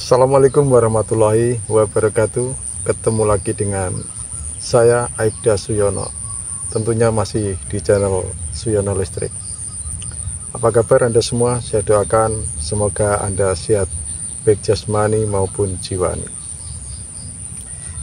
Assalamualaikum warahmatullahi wabarakatuh. Ketemu lagi dengan saya Aibda Suyono. Tentunya masih di channel Suyono Listrik. Apa kabar Anda semua? Saya doakan semoga Anda sehat baik jasmani maupun jiwani.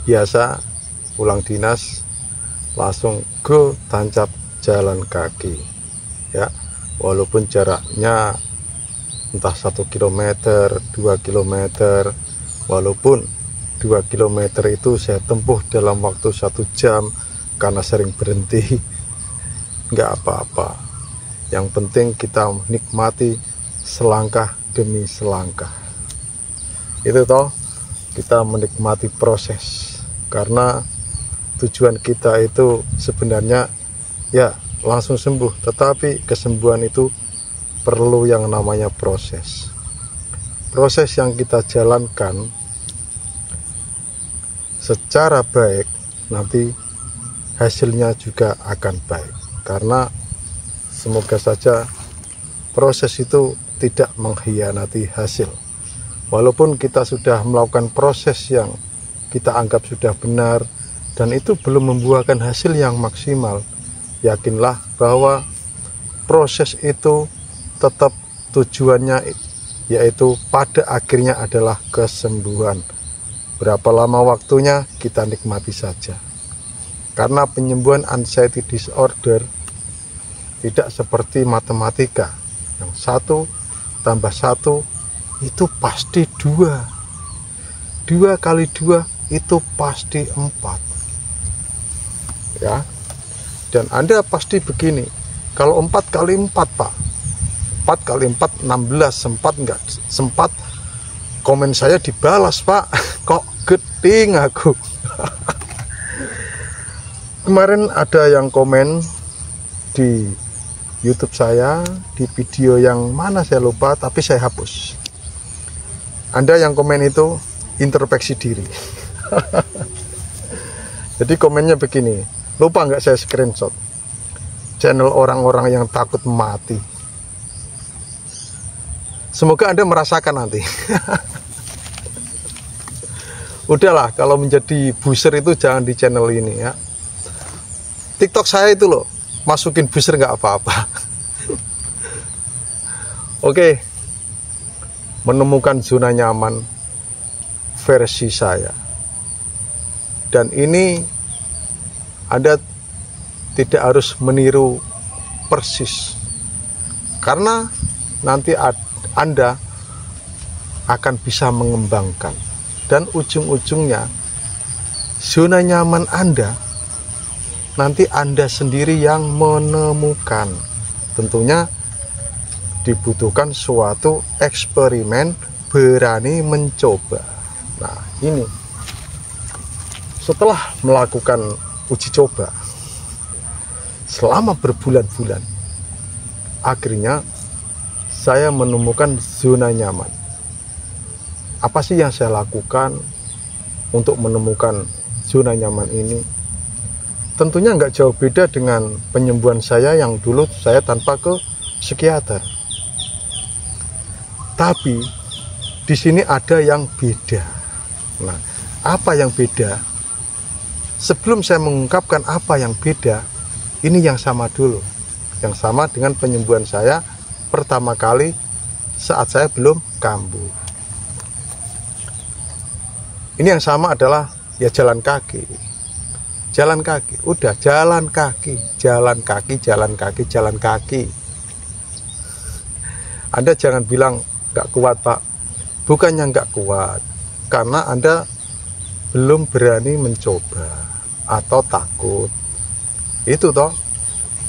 Biasa pulang dinas langsung go tancap jalan kaki ya, walaupun jaraknya entah 1 km, 2 km, walaupun 2 km itu saya tempuh dalam waktu 1 jam karena sering berhenti, nggak apa-apa. Yang penting kita nikmati selangkah demi selangkah. Itu toh, kita menikmati proses, karena tujuan kita itu sebenarnya ya langsung sembuh, tetapi kesembuhan itu perlu yang namanya proses. Proses yang kita jalankan secara baik, nanti hasilnya juga akan baik. Karena semoga saja proses itu tidak mengkhianati hasil. Walaupun kita sudah melakukan proses yang kita anggap sudah benar dan itu belum membuahkan hasil yang maksimal, yakinlah bahwa proses itu tetap tujuannya yaitu pada akhirnya adalah kesembuhan. Berapa lama waktunya kita nikmati saja. Karena penyembuhan anxiety disorder tidak seperti matematika yang 1 tambah 1 itu pasti 2, 2 kali 2 itu pasti 4 ya. Dan Anda pasti begini, kalau 4 kali 4 Pak, 4 kali 4 16, sempat komen saya dibalas Pak, kok geding aku. Kemarin ada yang komen di YouTube saya, di video yang mana saya lupa, tapi saya hapus. Anda yang komen itu introspeksi diri. Jadi komennya begini, lupa nggak saya screenshot, channel orang-orang yang takut mati. Semoga Anda merasakan nanti. Udahlah, kalau menjadi booster itu jangan di channel ini ya. TikTok saya itu loh, masukin booster nggak apa-apa. Oke, menemukan zona nyaman versi saya. Dan ini Anda tidak harus meniru persis, karena nanti Anda akan bisa mengembangkan, dan ujung-ujungnya zona nyaman Anda nanti Anda sendiri yang menemukan. Tentunya dibutuhkan suatu eksperimen, berani mencoba. Nah ini, setelah melakukan uji coba selama berbulan-bulan, akhirnya saya menemukan zona nyaman. Apa sih yang saya lakukan untuk menemukan zona nyaman ini? Tentunya nggak jauh beda dengan penyembuhan saya yang dulu saya tanpa ke psikiater. Tapi di sini ada yang beda. Nah, apa yang beda? Sebelum saya mengungkapkan apa yang beda, ini yang sama dulu. Yang sama dengan penyembuhan saya pertama kali saat saya belum kambuh. Ini yang sama adalah ya jalan kaki. Jalan kaki, udah jalan kaki, jalan kaki, jalan kaki, jalan kaki. Anda jangan bilang nggak kuat Pak. Bukannya nggak kuat, karena Anda belum berani mencoba atau takut. Itu toh.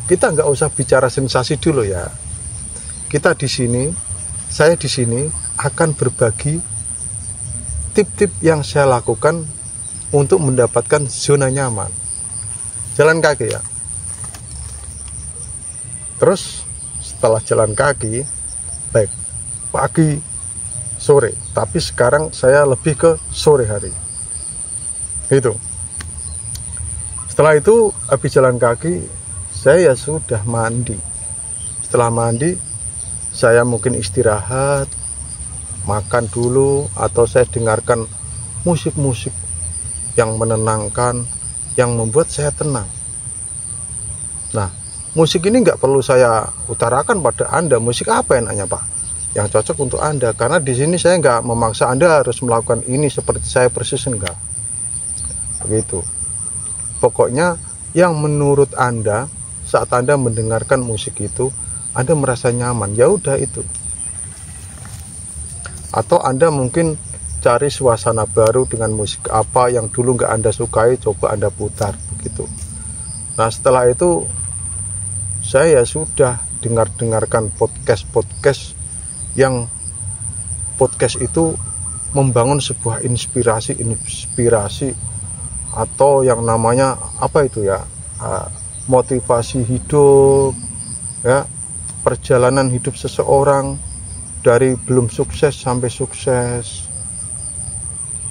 Kita nggak usah bicara sensasi dulu ya. Kita di sini, saya di sini akan berbagi tip-tip yang saya lakukan untuk mendapatkan zona nyaman. Jalan kaki ya. Terus setelah jalan kaki, baik pagi, sore, tapi sekarang saya lebih ke sore hari. Itu. Setelah itu habis jalan kaki, saya sudah mandi. Setelah mandi, saya mungkin istirahat makan dulu, atau saya dengarkan musik-musik yang menenangkan, yang membuat saya tenang. Nah, musik ini nggak perlu saya utarakan pada Anda, musik apa enaknya Pak, yang cocok untuk Anda, karena di sini saya nggak memaksa Anda harus melakukan ini seperti saya persis, enggak. Begitu. Pokoknya yang menurut Anda saat Anda mendengarkan musik itu, Anda merasa nyaman, ya udah itu. Atau Anda mungkin cari suasana baru dengan musik apa yang dulu nggak Anda sukai, coba Anda putar begitu. Nah, setelah itu saya sudah dengarkan podcast yang podcast itu membangun sebuah inspirasi atau yang namanya apa itu ya, motivasi hidup ya, perjalanan hidup seseorang dari belum sukses sampai sukses,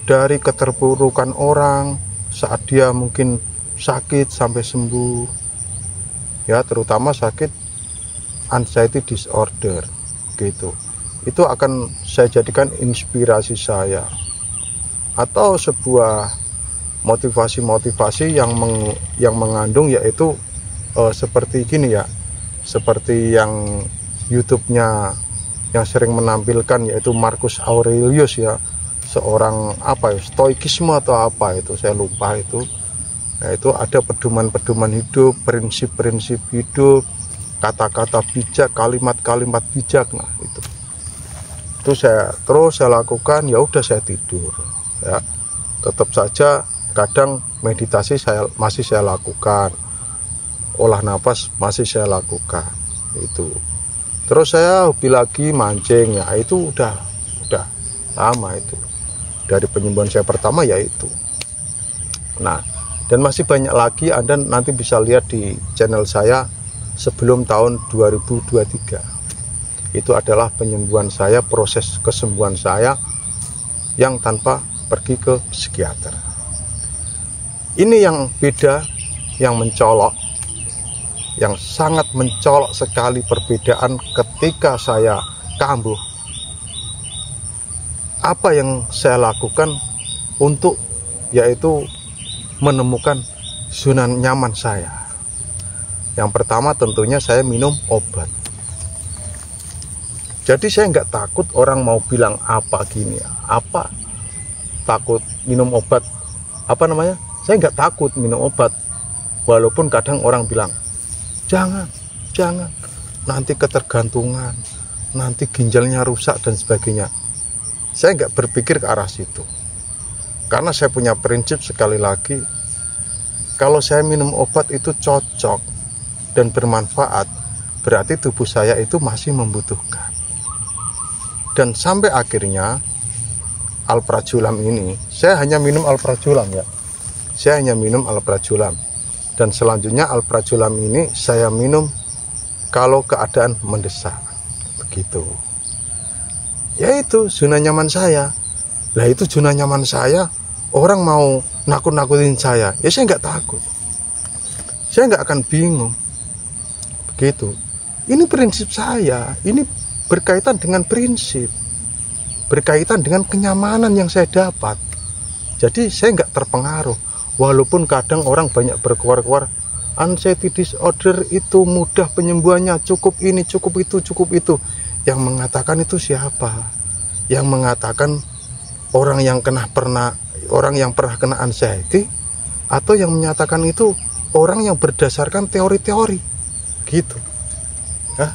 dari keterpurukan orang saat dia mungkin sakit sampai sembuh ya, terutama sakit anxiety disorder gitu. Itu akan saya jadikan inspirasi saya, atau sebuah motivasi yang mengandung, yaitu seperti gini ya, seperti yang YouTube-nya yang sering menampilkan, yaitu Marcus Aurelius ya, seorang apa ya, stoikisme atau apa itu, saya lupa itu. Nah, itu ada pedoman-pedoman hidup, prinsip-prinsip hidup, kata-kata bijak, kalimat-kalimat bijak. Nah, itu saya lakukan. Ya udah, saya tidur ya. Tetap saja kadang meditasi masih saya lakukan, olah nafas masih saya lakukan itu. Terus saya hobi lagi mancing ya, itu udah lama itu. Dari penyembuhan saya pertama yaitu. Nah, dan masih banyak lagi, Anda nanti bisa lihat di channel saya sebelum tahun 2023. Itu adalah penyembuhan saya, proses kesembuhan saya yang tanpa pergi ke psikiater. Ini yang beda, yang mencolok, yang sangat mencolok sekali perbedaan ketika saya kambuh. Apa yang saya lakukan untuk yaitu menemukan zona nyaman saya. Yang pertama tentunya saya minum obat. Jadi saya nggak takut orang mau bilang apa gini, apa takut minum obat, apa namanya? Saya nggak takut minum obat, walaupun kadang orang bilang jangan, nanti ketergantungan, nanti ginjalnya rusak dan sebagainya. Saya nggak berpikir ke arah situ, karena saya punya prinsip sekali lagi, kalau saya minum obat itu cocok dan bermanfaat, berarti tubuh saya itu masih membutuhkan. Dan sampai akhirnya alprazolam ini, saya hanya minum alprazolam ya, saya hanya minum alprazolam. Dan selanjutnya alprazolam ini saya minum kalau keadaan mendesak, begitu. Yaitu zona nyaman saya. Lah itu zona nyaman saya, orang mau nakut-nakutin saya, ya saya nggak takut, saya nggak akan bingung, begitu. Ini prinsip saya, ini berkaitan dengan prinsip, berkaitan dengan kenyamanan yang saya dapat. Jadi saya nggak terpengaruh, walaupun kadang orang banyak berkuar-kuar, anxiety disorder itu mudah penyembuhannya, cukup ini, cukup itu. Yang mengatakan itu siapa? Yang mengatakan orang yang pernah kena anxiety, atau yang menyatakan itu orang yang berdasarkan teori-teori gitu ya.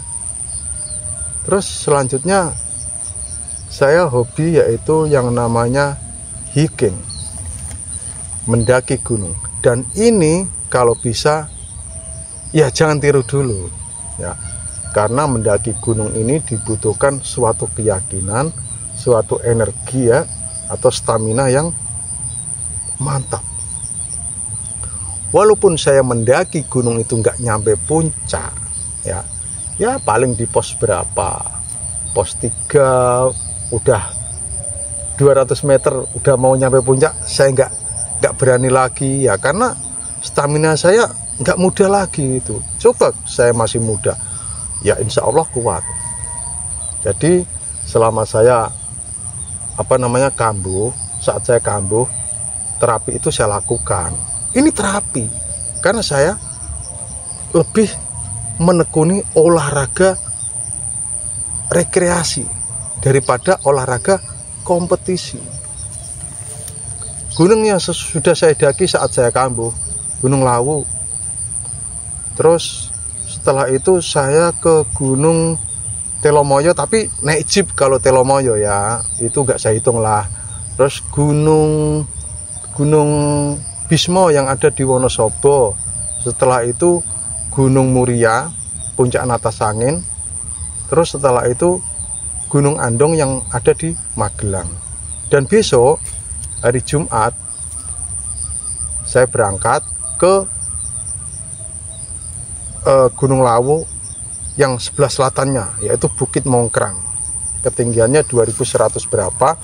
Terus selanjutnya saya hobi yaitu yang namanya hiking, mendaki gunung. Dan ini kalau bisa ya jangan tiru dulu ya, karena mendaki gunung ini dibutuhkan suatu keyakinan, suatu energi ya, atau stamina yang mantap. Walaupun saya mendaki gunung itu nggak nyampe puncak ya paling di pos berapa, pos 3 udah 200 meter udah mau nyampe puncak, saya nggak berani lagi ya, karena stamina saya nggak muda lagi itu. Coba saya masih muda ya, insya Allah kuat. Jadi selama saya kambuh. Saat saya kambuh, terapi itu saya lakukan. Ini terapi karena saya lebih menekuni olahraga rekreasi daripada olahraga kompetisi. Gunung yang sudah saya daki saat saya kambuh, Gunung Lawu. Terus setelah itu saya ke Gunung Telomoyo, tapi naik jeep kalau Telomoyo ya, itu nggak saya hitung lah. Terus Gunung Bismo yang ada di Wonosobo. Setelah itu Gunung Muria, Puncak Natas Angin. Terus setelah itu Gunung Andong yang ada di Magelang. Dan besok hari Jumat saya berangkat ke Gunung Lawu yang sebelah selatannya, yaitu Bukit Mongkrang. Ketinggiannya 2100 berapa.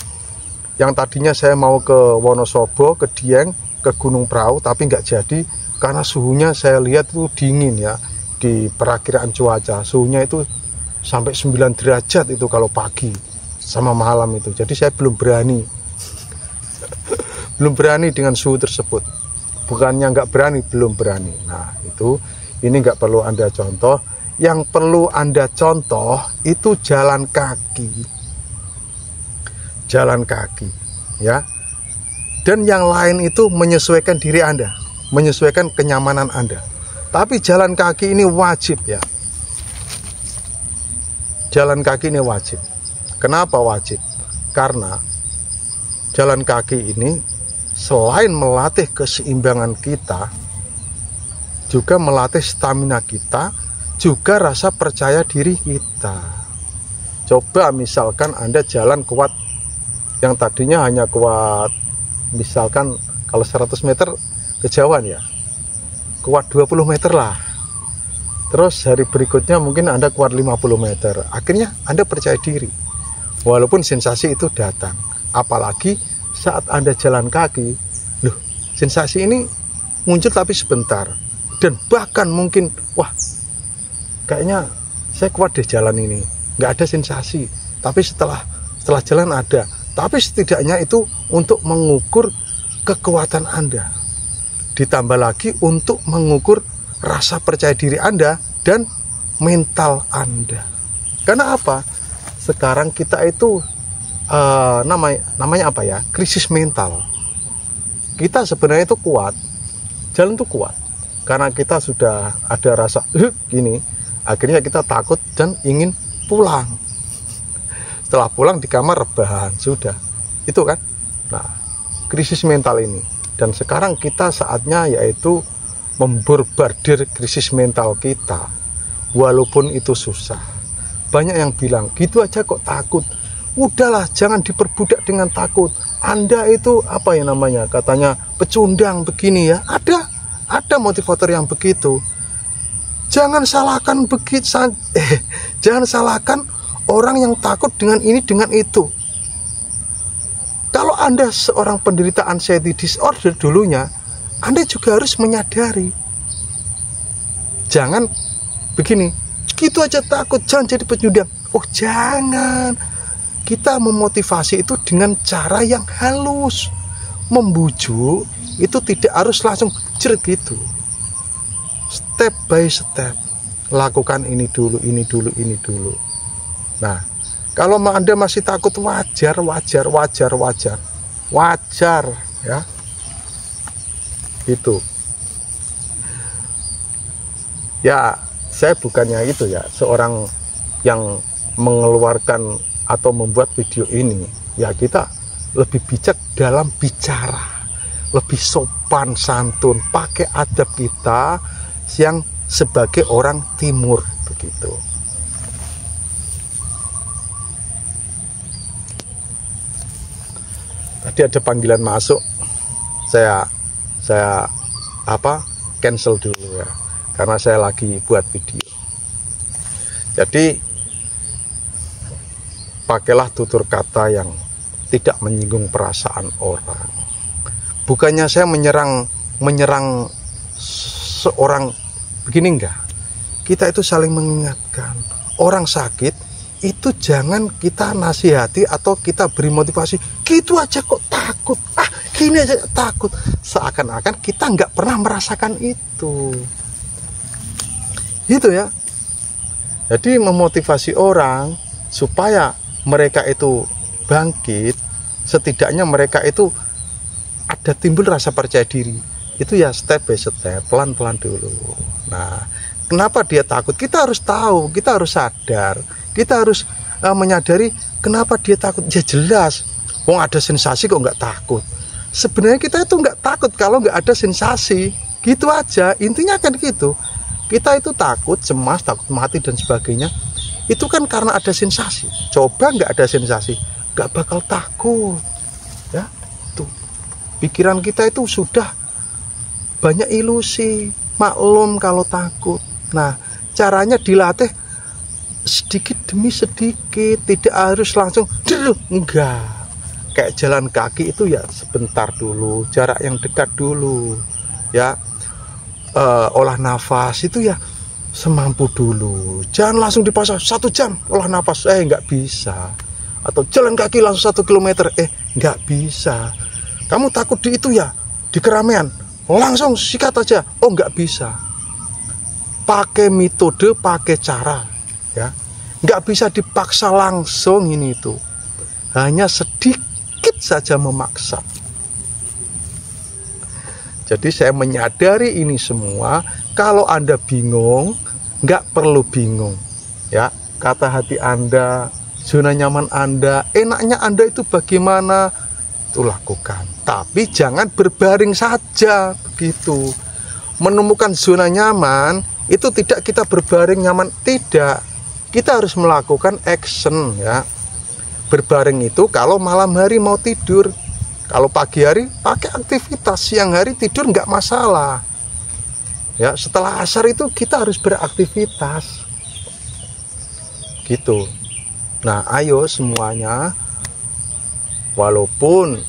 Yang tadinya saya mau ke Wonosobo, ke Dieng, ke Gunung Prau, tapi nggak jadi karena suhunya saya lihat itu dingin ya. Di perakiraan cuaca suhunya itu sampai 9 derajat itu kalau pagi sama malam itu. Jadi saya belum berani dengan suhu tersebut. Bukannya nggak berani, belum berani. Nah itu, ini nggak perlu Anda contoh. Yang perlu Anda contoh itu jalan kaki ya. Dan yang lain itu menyesuaikan diri Anda, menyesuaikan kenyamanan Anda. Tapi jalan kaki ini wajib ya. Jalan kaki ini wajib. Kenapa wajib? Karena jalan kaki ini selain melatih keseimbangan kita, juga melatih stamina kita, juga rasa percaya diri kita. Coba misalkan Anda jalan kuat, yang tadinya hanya kuat misalkan kalau 100 meter kejauhan ya, kuat 20 meter lah. Terus hari berikutnya mungkin Anda kuat 50 meter. Akhirnya Anda percaya diri. Walaupun sensasi itu datang. Apalagi saat Anda jalan kaki. Loh, sensasi ini muncul tapi sebentar. Dan bahkan mungkin, wah, kayaknya saya kuat deh jalan ini. Nggak ada sensasi. Tapi setelah jalan ada. Tapi setidaknya itu untuk mengukur kekuatan Anda. Ditambah lagi untuk mengukur rasa percaya diri Anda dan mental Anda. Karena apa? Sekarang kita itu namanya apa ya? Krisis mental. Kita sebenarnya itu kuat, jalan itu kuat. Karena kita sudah ada rasa gini, akhirnya kita takut dan ingin pulang. Setelah pulang di kamar rebahan, sudah. Itu kan? Nah, krisis mental ini. Dan sekarang kita saatnya yaitu memborbardir krisis mental kita, walaupun itu susah. Banyak yang bilang, gitu aja kok takut. Udahlah, jangan diperbudak dengan takut. Anda itu apa ya namanya, katanya pecundang begini ya. Ada motivator yang begitu. Jangan salahkan jangan salahkan orang yang takut dengan ini dengan itu. Kalau Anda seorang penderita anxiety disorder dulunya, Anda juga harus menyadari. Jangan begini, gitu aja takut, jangan jadi pecundang. Oh jangan. Kita memotivasi itu dengan cara yang halus. Membujuk itu tidak harus langsung jerit gitu. Step by step. Lakukan ini dulu, ini dulu, ini dulu. Nah, kalau Anda masih takut, wajar ya. Itu. Ya, saya bukannya itu ya, seorang yang mengeluarkan atau membuat video ini. Ya, kita lebih bijak dalam bicara, lebih sopan santun, pakai adab kita yang sebagai orang timur begitu. Tadi ada panggilan masuk, saya cancel dulu ya, karena saya lagi buat video. Jadi pakailah tutur kata yang tidak menyinggung perasaan orang. Bukannya saya menyerang seorang begini, enggak. Kita itu saling mengingatkan. Orang sakit itu jangan kita nasihati atau kita beri motivasi, gitu aja kok takut, gini aja takut, seakan-akan kita nggak pernah merasakan itu, gitu ya. Jadi memotivasi orang supaya mereka itu bangkit, setidaknya mereka itu ada timbul rasa percaya diri, itu ya step by step, pelan-pelan dulu. Nah, kenapa dia takut? Kita harus tahu, kita harus sadar, kita harus menyadari kenapa dia takut. Ya jelas, wong ada sensasi kok nggak takut. Sebenarnya kita itu nggak takut kalau nggak ada sensasi, gitu aja. Intinya kan gitu. Kita itu takut, cemas, takut mati dan sebagainya. Itu kan karena ada sensasi. Coba nggak ada sensasi, nggak bakal takut. Ya, tuh. Pikiran kita itu sudah banyak ilusi. Maklum kalau takut. Nah, caranya dilatih sedikit demi sedikit, tidak harus langsung enggak. Kayak jalan kaki itu ya sebentar dulu, jarak yang dekat dulu, ya. Olah nafas itu ya semampu dulu, jangan langsung dipaksa 1 jam olah nafas, nggak bisa. Atau jalan kaki langsung 1 kilometer, nggak bisa. Kamu takut di itu ya, di keramaian, langsung sikat aja, nggak bisa. Pakai metode, pakai cara, ya, nggak bisa dipaksa langsung ini itu, hanya sedikit saja memaksa. Jadi saya menyadari ini semua. Kalau Anda bingung, nggak perlu bingung, ya. Kata hati Anda, zona nyaman Anda, enaknya Anda itu bagaimana, itu lakukan. Tapi jangan berbaring saja begitu. Menemukan zona nyaman itu tidak kita berbaring nyaman, tidak. Kita harus melakukan action, ya. Berbaring itu kalau malam hari mau tidur, kalau pagi hari pakai aktivitas, siang hari tidur nggak masalah. Ya, setelah asar itu kita harus beraktivitas. Gitu. Nah, ayo semuanya, walaupun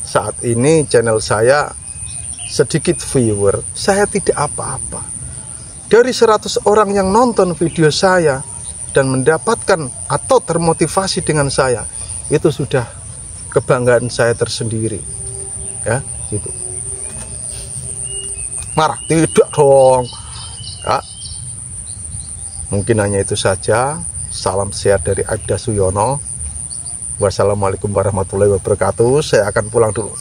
saat ini channel saya sedikit viewer, saya tidak apa-apa. Dari 100 orang yang nonton video saya dan mendapatkan atau termotivasi dengan saya, itu sudah kebanggaan saya tersendiri, ya, gitu. Marah tidak dong, ya. Mungkin hanya itu saja. Salam sehat dari Aibda Suyono. Wassalamualaikum warahmatullahi wabarakatuh. Saya akan pulang dulu.